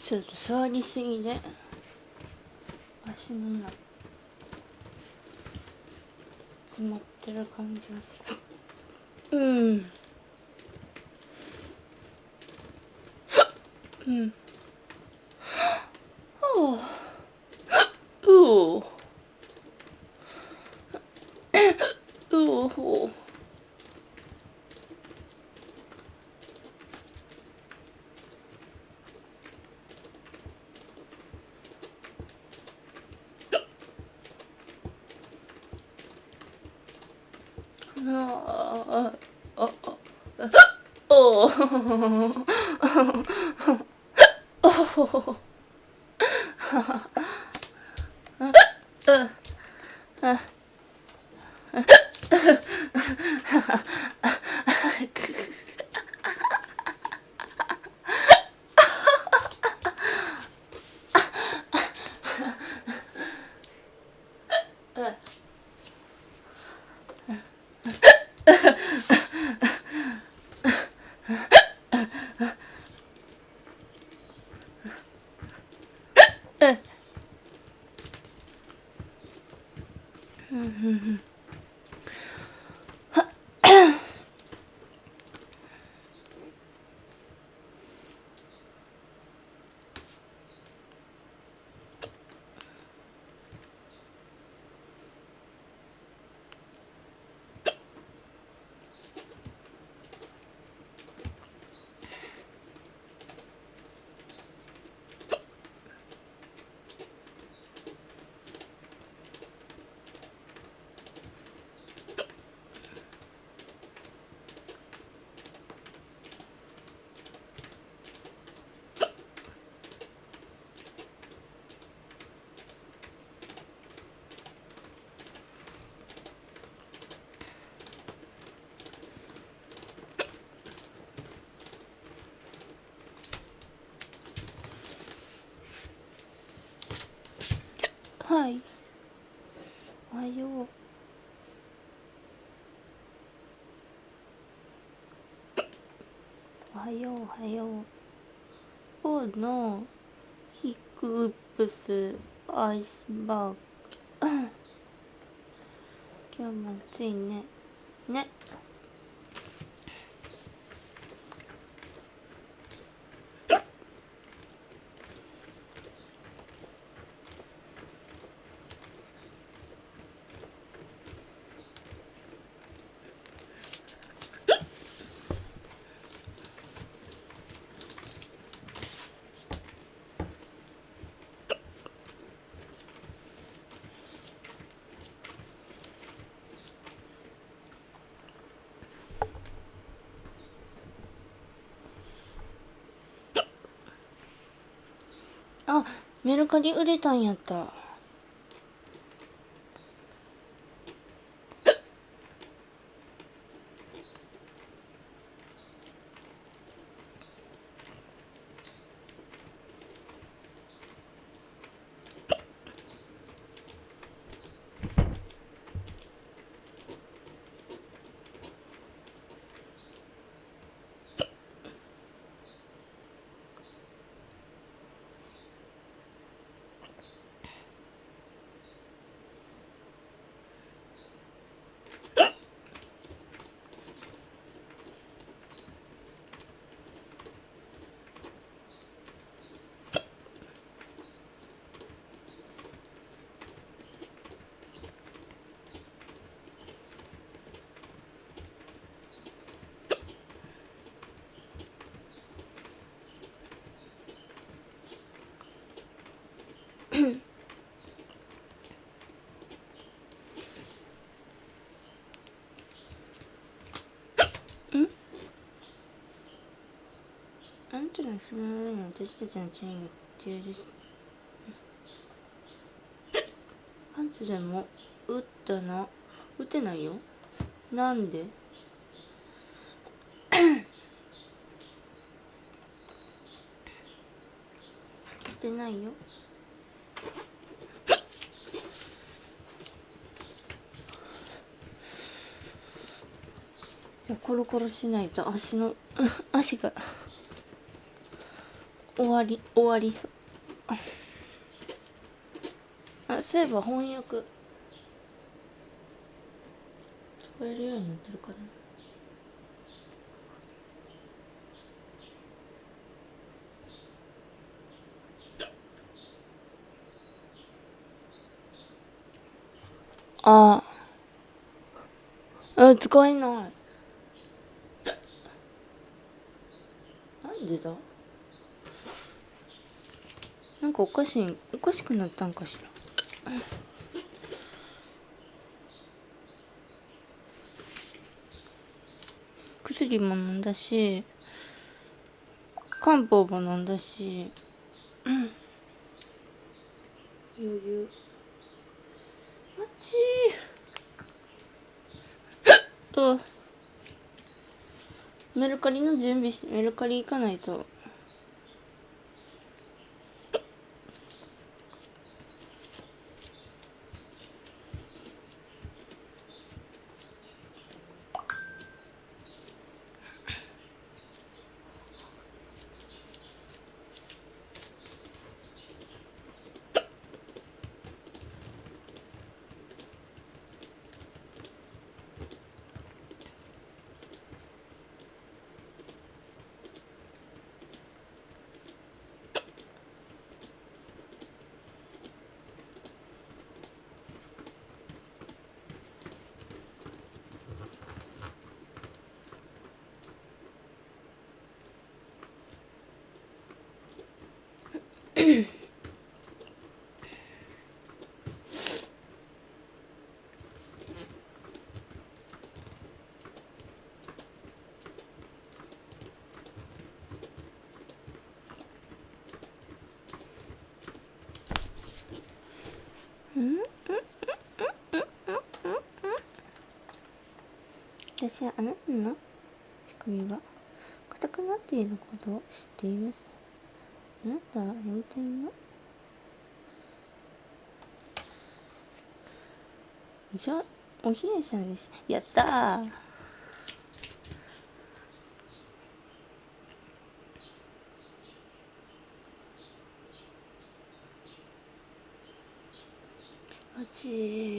ちょっと座りすぎで足の裏詰まってる感じがする。おおはい、おはよう。おはようおはよう。今日のヒックウップスアイスバーグ今日も暑いね。あ、メルカリ売れたんやった。あんたがその上に私たちのチェーンが充実。パンツでも打ったの？打てないよ。なんで？打てないよ。コロコロしないと足が終わりそう。あ、そういえば翻訳使えるようになってるかな。ああ、使えない。なんでだ。なんかおかしくなったんかしら。薬も飲んだし、漢方も飲んだし、余裕。あっちー。メルカリの準備し、メルカリ行かないと。私はあなたの仕組みが硬くなっていることを知っています。あなたは変態のお姫さんです。やったー。あちー。